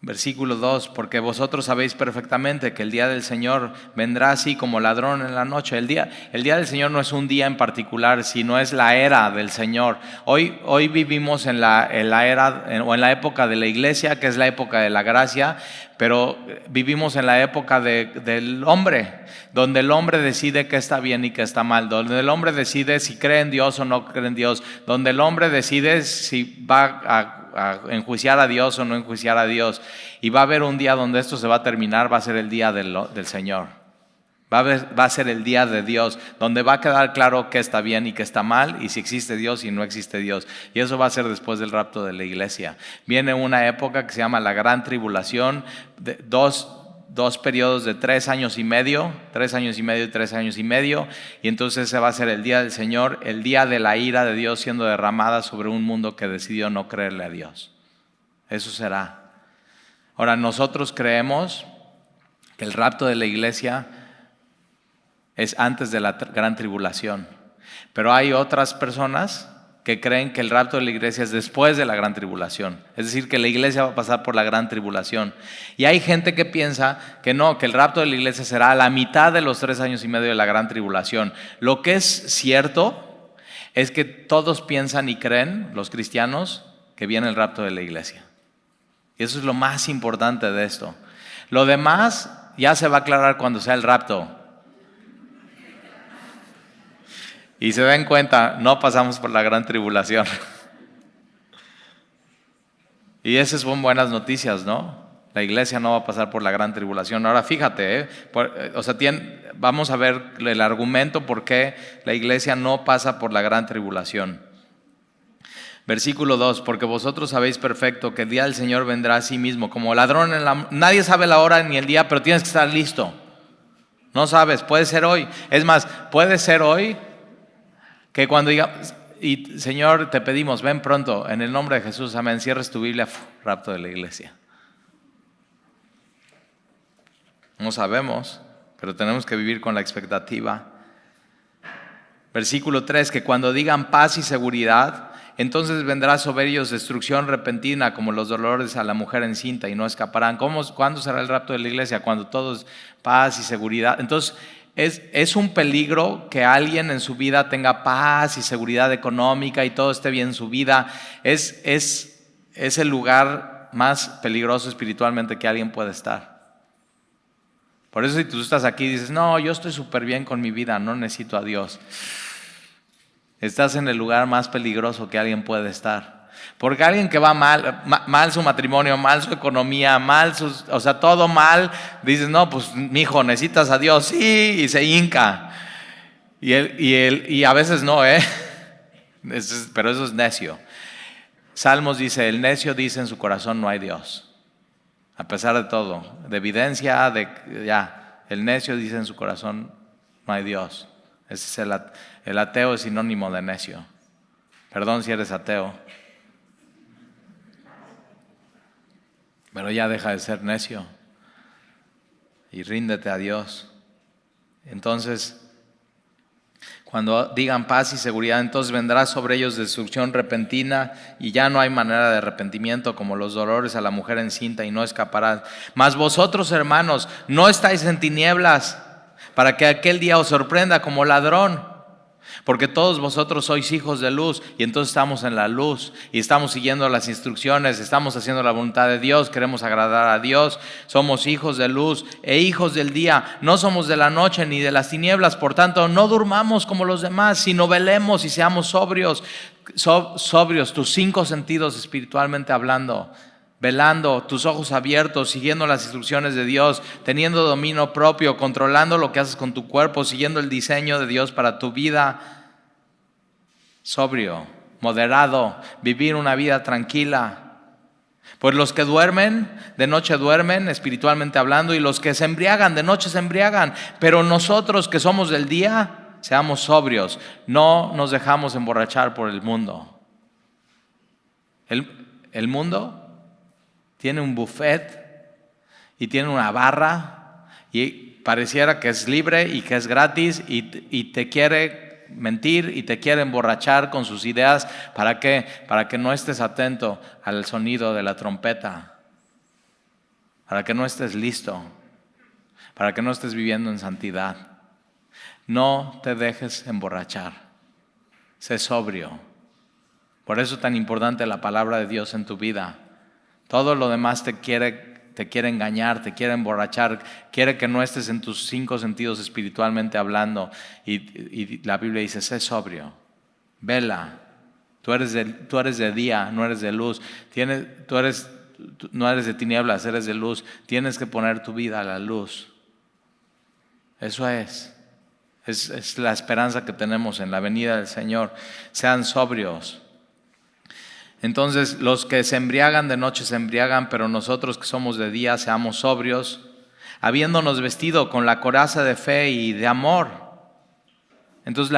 Versículo 2, porque vosotros sabéis perfectamente que el día del Señor vendrá así como ladrón en la noche. El día del Señor no es un día en particular, sino es la era del Señor. Hoy vivimos en la era o en la época de la iglesia, que es la época de la gracia, pero vivimos en la época del hombre, donde el hombre decide qué está bien y qué está mal, donde el hombre decide si cree en Dios o no cree en Dios, donde el hombre decide si va a enjuiciar a Dios o no enjuiciar a Dios. Y va a haber un día donde esto se va a terminar, va a ser el día del Señor. Va a ser el día de Dios, donde va a quedar claro qué está bien y qué está mal, y si existe Dios y no existe Dios. Y eso va a ser después del rapto de la iglesia. Viene una época que se llama la Gran Tribulación, dos periodos de 3 años y medio, 3 años y medio y 3 años y medio, y entonces ese va a ser el día del Señor, el día de la ira de Dios siendo derramada sobre un mundo que decidió no creerle a Dios. Eso será. Ahora, nosotros creemos que el rapto de la iglesia es antes de la gran tribulación, pero hay otras personas que creen que el rapto de la iglesia es después de la gran tribulación, es decir, que la iglesia va a pasar por la gran tribulación. Y hay gente que piensa que no, que el rapto de la iglesia será a la mitad de los 3 años y medio de la gran tribulación. Lo que es cierto es que todos piensan y creen, los cristianos, que viene el rapto de la iglesia. Y eso es lo más importante de esto. Lo demás ya se va a aclarar cuando sea el rapto. Y se den cuenta, no pasamos por la gran tribulación. Y esas son buenas noticias, ¿no? La iglesia no va a pasar por la gran tribulación. Ahora fíjate, vamos a ver el argumento por qué la iglesia no pasa por la gran tribulación. Versículo 2, porque vosotros sabéis perfecto que el día del Señor vendrá a sí mismo como ladrón nadie sabe la hora ni el día, pero tienes que estar listo. No sabes, puede ser hoy. Es más, puede ser hoy que cuando diga, y Señor, te pedimos, ven pronto, en el nombre de Jesús, amén, cierres tu Biblia, rapto de la iglesia. No sabemos, pero tenemos que vivir con la expectativa. Versículo 3, que cuando digan paz y seguridad, entonces vendrá sobre ellos destrucción repentina como los dolores a la mujer encinta y no escaparán. ¿Cuándo será el rapto de la iglesia? Cuando todo es paz y seguridad. Entonces, es un peligro que alguien en su vida tenga paz y seguridad económica y todo esté bien en su vida. Es el lugar más peligroso espiritualmente que alguien puede estar. Por eso si tú estás aquí y dices, no, yo estoy súper bien con mi vida, no necesito a Dios. Estás en el lugar más peligroso que alguien puede estar. Porque alguien que va mal su matrimonio, mal su economía, todo mal, dices, no, pues mijo, necesitas a Dios, sí, y se hinca. Y a veces no, pero eso es necio. Salmos dice, el necio dice en su corazón no hay Dios. A pesar de todo, de evidencia, el necio dice en su corazón no hay Dios. Ese es el ateo es sinónimo de necio. Perdón si eres ateo. Pero ya deja de ser necio y ríndete a Dios. Entonces, cuando digan paz y seguridad, entonces vendrá sobre ellos destrucción repentina y ya no hay manera de arrepentimiento como los dolores a la mujer encinta y no escaparán. Mas vosotros, hermanos, no estáis en tinieblas para que aquel día os sorprenda como ladrón. Porque todos vosotros sois hijos de luz y entonces estamos en la luz y estamos siguiendo las instrucciones, estamos haciendo la voluntad de Dios, queremos agradar a Dios, somos hijos de luz e hijos del día, no somos de la noche ni de las tinieblas, por tanto no durmamos como los demás, sino velemos y seamos sobrios, tus 5 sentidos espiritualmente hablando. Velando, tus ojos abiertos, siguiendo las instrucciones de Dios, teniendo dominio propio, controlando lo que haces con tu cuerpo, siguiendo el diseño de Dios para tu vida. Sobrio, moderado, vivir una vida tranquila. Pues los que duermen, de noche duermen, espiritualmente hablando, y los que se embriagan, de noche se embriagan. Pero nosotros que somos del día, seamos sobrios, no nos dejamos emborrachar por el mundo. El mundo tiene un buffet y tiene una barra y pareciera que es libre y que es gratis y te quiere mentir y te quiere emborrachar con sus ideas. ¿Para qué? Para que no estés atento al sonido de la trompeta, para que no estés listo, para que no estés viviendo en santidad. No te dejes emborrachar, sé sobrio. Por eso es tan importante la palabra de Dios en tu vida. Todo lo demás te quiere engañar, te quiere emborrachar, quiere que no estés en tus 5 sentidos espiritualmente hablando. Y la Biblia dice, sé sobrio, vela. Tú eres de día, no eres de luz. No eres de tinieblas, eres de luz. Tienes que poner tu vida a la luz. Eso es la esperanza que tenemos en la venida del Señor. Sean sobrios. Entonces los que se embriagan de noche se embriagan, pero nosotros que somos de día seamos sobrios, habiéndonos vestido con la coraza de fe y de amor. Entonces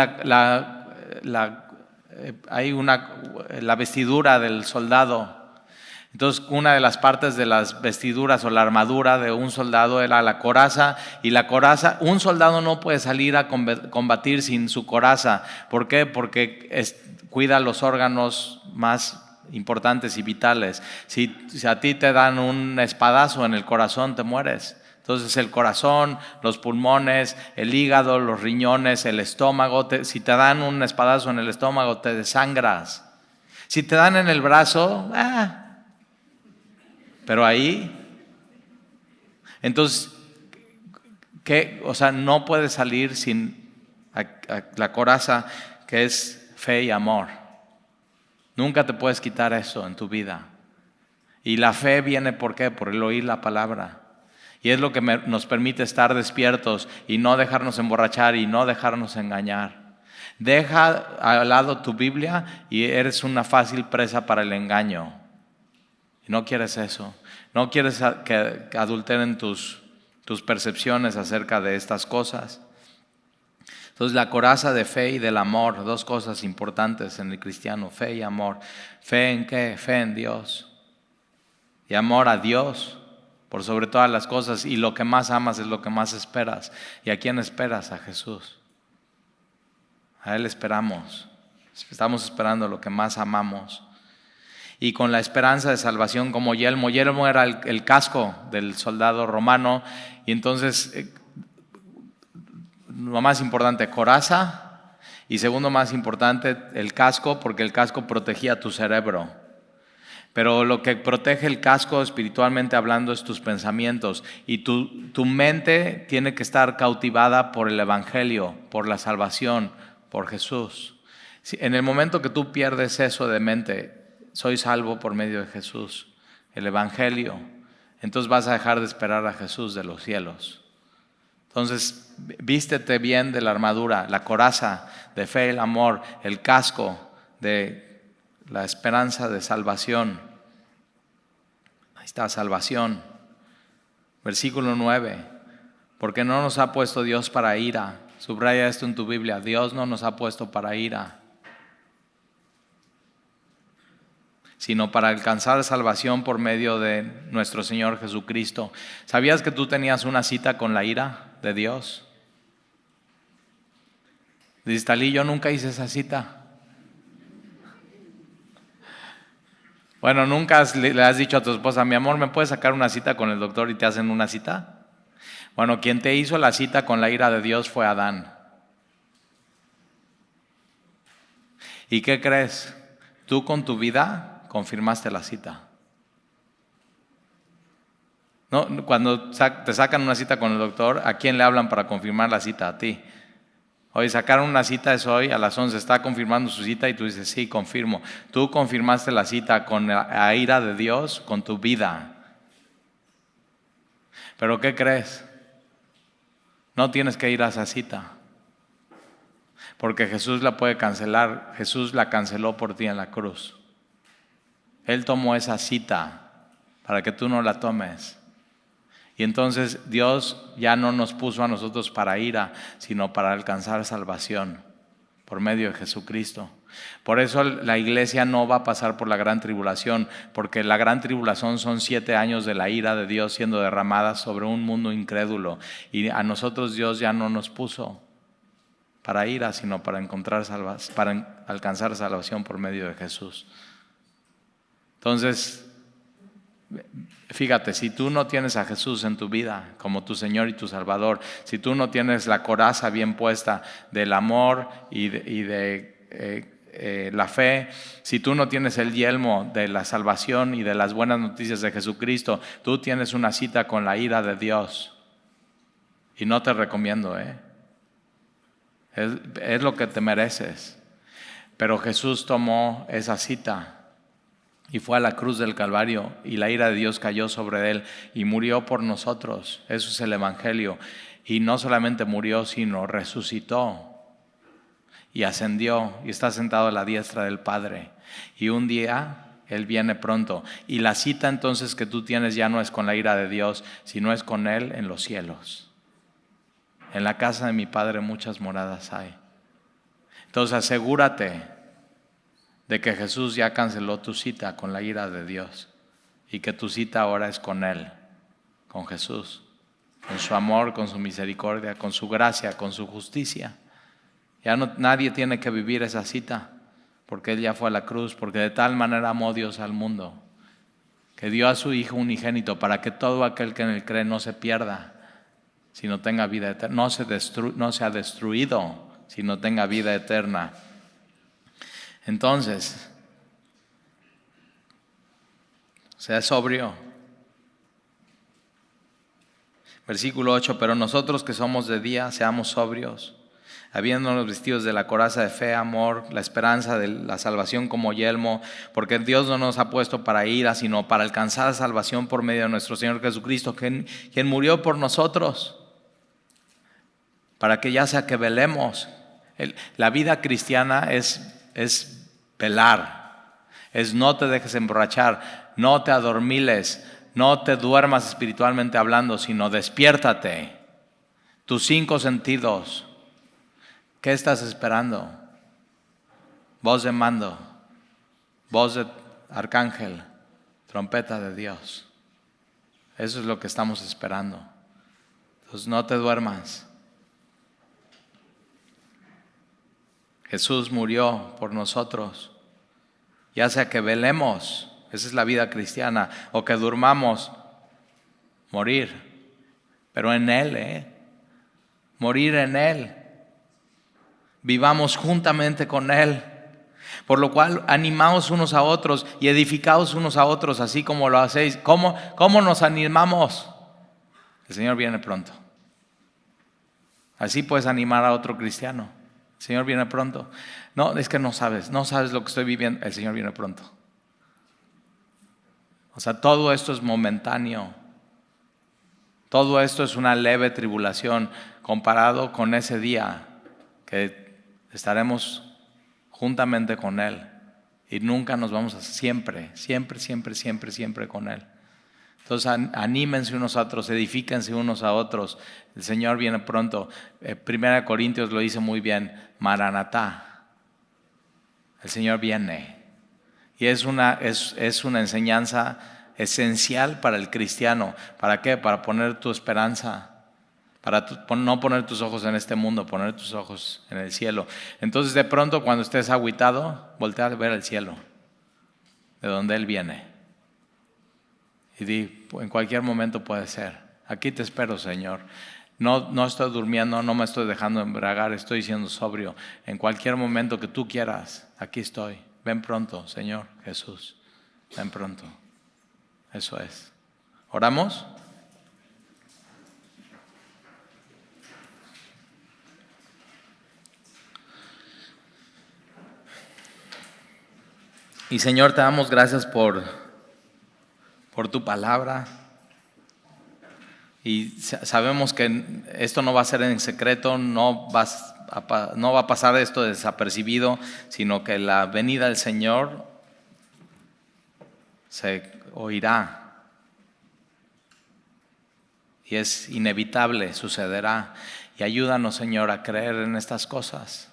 hay la vestidura del soldado. Entonces una de las partes de las vestiduras o la armadura de un soldado era la coraza, y la coraza, un soldado no puede salir a combatir sin su coraza. ¿Por qué? Porque cuida los órganos más importantes y vitales. Si a ti te dan un espadazo en el corazón, te mueres. Entonces el corazón, los pulmones, el hígado, los riñones, el estómago, si te dan un espadazo en el estómago, te desangras. Si te dan en el brazo, pero ahí, entonces, ¿qué? O sea, no puedes salir sin la coraza, que es fe y amor. Nunca te puedes quitar eso en tu vida. Y la fe viene, ¿por qué? Por el oír la palabra. Y es lo que nos permite estar despiertos y no dejarnos emborrachar y no dejarnos engañar. Deja al lado tu Biblia y eres una fácil presa para el engaño. Y no quieres eso. No quieres que adulteren tus percepciones acerca de estas cosas. Entonces la coraza de fe y del amor, 2 cosas importantes en el cristiano, fe y amor. ¿Fe en qué? Fe en Dios. Y amor a Dios por sobre todas las cosas. Y lo que más amas es lo que más esperas. ¿Y a quién esperas? A Jesús. A Él esperamos. Estamos esperando lo que más amamos. Y con la esperanza de salvación como yelmo. Yelmo era el casco del soldado romano. Y entonces, lo más importante, coraza. Y segundo más importante, el casco, porque el casco protegía tu cerebro. Pero lo que protege el casco espiritualmente hablando es tus pensamientos. Y tu mente tiene que estar cautivada por el Evangelio, por la salvación, por Jesús. En el momento que tú pierdes eso de mente, soy salvo por medio de Jesús, el Evangelio, entonces vas a dejar de esperar a Jesús de los cielos. Entonces, vístete bien de la armadura, la coraza de fe, el amor, el casco de la esperanza de salvación. Ahí está, salvación. Versículo 9. Porque no nos ha puesto Dios para ira. Subraya esto en tu Biblia. Dios no nos ha puesto para ira, sino para alcanzar salvación por medio de nuestro Señor Jesucristo. ¿Sabías que tú tenías una cita con la ira de Dios? Dices, Talí, yo nunca hice esa cita. Bueno, nunca le has dicho a tu esposa, mi amor, ¿me puedes sacar una cita con el doctor? Y te hacen una cita. Bueno, quien te hizo la cita con la ira de Dios fue Adán. ¿Y qué crees? Tú con tu vida confirmaste la cita. No, cuando te sacan una cita con el doctor, ¿a quién le hablan para confirmar la cita? A ti. Hoy sacaron una cita, es hoy a las 11, está confirmando su cita y tú dices, sí, confirmo. Tú confirmaste la cita con la ira de Dios, con tu vida. ¿Pero qué crees? No tienes que ir a esa cita, porque Jesús la puede cancelar. Jesús la canceló por ti en la cruz. Él tomó esa cita para que tú no la tomes. Y entonces Dios ya no nos puso a nosotros para ira, sino para alcanzar salvación por medio de Jesucristo. Por eso la iglesia no va a pasar por la gran tribulación, porque la gran tribulación son 7 años de la ira de Dios siendo derramada sobre un mundo incrédulo. Y a nosotros Dios ya no nos puso para ira, sino para alcanzar salvación por medio de Jesús. Entonces, fíjate, si tú no tienes a Jesús en tu vida como tu Señor y tu Salvador, si tú no tienes la coraza bien puesta del amor y de la fe, si tú no tienes el yelmo de la salvación y de las buenas noticias de Jesucristo, tú tienes una cita con la ira de Dios. Y no te recomiendo, es lo que te mereces. Pero Jesús tomó esa cita y fue a la cruz del Calvario, y la ira de Dios cayó sobre él y murió por nosotros. Eso es el Evangelio. Y no solamente murió, sino resucitó y ascendió y está sentado a la diestra del Padre. Y un día Él viene pronto. Y la cita entonces que tú tienes ya no es con la ira de Dios, sino es con Él en los cielos. En la casa de mi Padre muchas moradas hay. Entonces asegúrate de que Jesús ya canceló tu cita con la ira de Dios y que tu cita ahora es con Él, con Jesús, con su amor, con su misericordia, con su gracia, con su justicia. Ya nadie tiene que vivir esa cita, porque Él ya fue a la cruz, porque de tal manera amó Dios al mundo, que dio a su Hijo unigénito para que todo aquel que en Él cree no se pierda, sino tenga vida eterna, no sea destruido, sino tenga vida eterna. Entonces, sea sobrio. Versículo 8, pero nosotros que somos de día, seamos sobrios, habiéndonos vestidos de la coraza de fe, amor, la esperanza de la salvación como yelmo, porque Dios no nos ha puesto para ira, sino para alcanzar salvación por medio de nuestro Señor Jesucristo, quien murió por nosotros, para que ya sea que velemos. La vida cristiana es velar, es no te dejes emborrachar, no te adormiles, no te duermas espiritualmente hablando, sino despiértate. Tus 5 sentidos, ¿qué estás esperando? Voz de mando, voz de arcángel, trompeta de Dios. Eso es lo que estamos esperando. Entonces no te duermas. Jesús murió por nosotros, ya sea que velemos, esa es la vida cristiana, o que durmamos, morir, pero en Él, morir en Él, vivamos juntamente con Él, por lo cual animaos unos a otros y edificaos unos a otros, así como lo hacéis. ¿Cómo nos animamos? El Señor viene pronto. Así puedes animar a otro cristiano. El Señor viene pronto. No, es que no sabes lo que estoy viviendo. El Señor viene pronto. O sea, todo esto es momentáneo. Todo esto es una leve tribulación comparado con ese día que estaremos juntamente con Él y nunca nos vamos a siempre con Él. Entonces anímense unos a otros, edifíquense unos a otros. El Señor viene pronto. 1 Corintios lo dice muy bien, Maranatá. El Señor viene. Y es una enseñanza esencial para el cristiano. ¿Para qué? Para poner tu esperanza, para no poner tus ojos en este mundo, poner tus ojos en el cielo. Entonces de pronto cuando estés agüitado, voltea a ver el cielo, de donde Él viene. Y di, en cualquier momento puede ser. Aquí te espero, Señor. No estoy durmiendo, no me estoy dejando embriagar, estoy siendo sobrio. En cualquier momento que tú quieras, aquí estoy. Ven pronto, Señor Jesús. Ven pronto. Eso es. ¿Oramos? Y Señor, te damos gracias por tu palabra. Y sabemos que esto no va a ser en secreto, no va a pasar esto desapercibido, sino que la venida del Señor se oirá. Y es inevitable, sucederá. Y ayúdanos, Señor, a creer en estas cosas,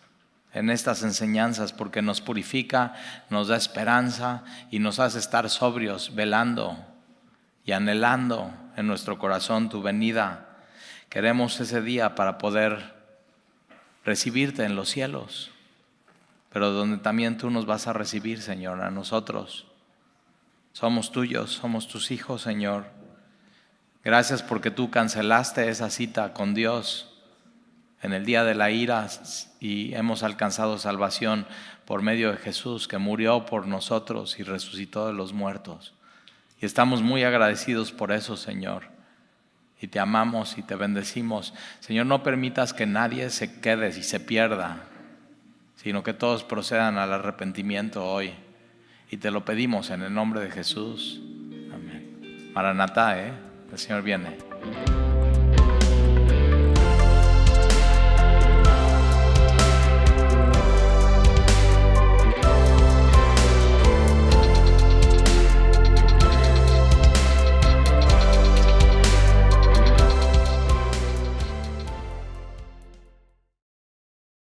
en estas enseñanzas, porque nos purifica, nos da esperanza y nos hace estar sobrios, velando y anhelando en nuestro corazón tu venida. Queremos ese día para poder recibirte en los cielos, pero donde también tú nos vas a recibir, Señor, a nosotros. Somos tuyos, somos tus hijos, Señor. Gracias porque tú cancelaste esa cita con Dios en el día de la ira y hemos alcanzado salvación por medio de Jesús, que murió por nosotros y resucitó de los muertos. Y estamos muy agradecidos por eso, Señor. Y te amamos y te bendecimos. Señor, no permitas que nadie se quede y se pierda, sino que todos procedan al arrepentimiento hoy. Y te lo pedimos en el nombre de Jesús. Amén. Maranatá, el Señor viene.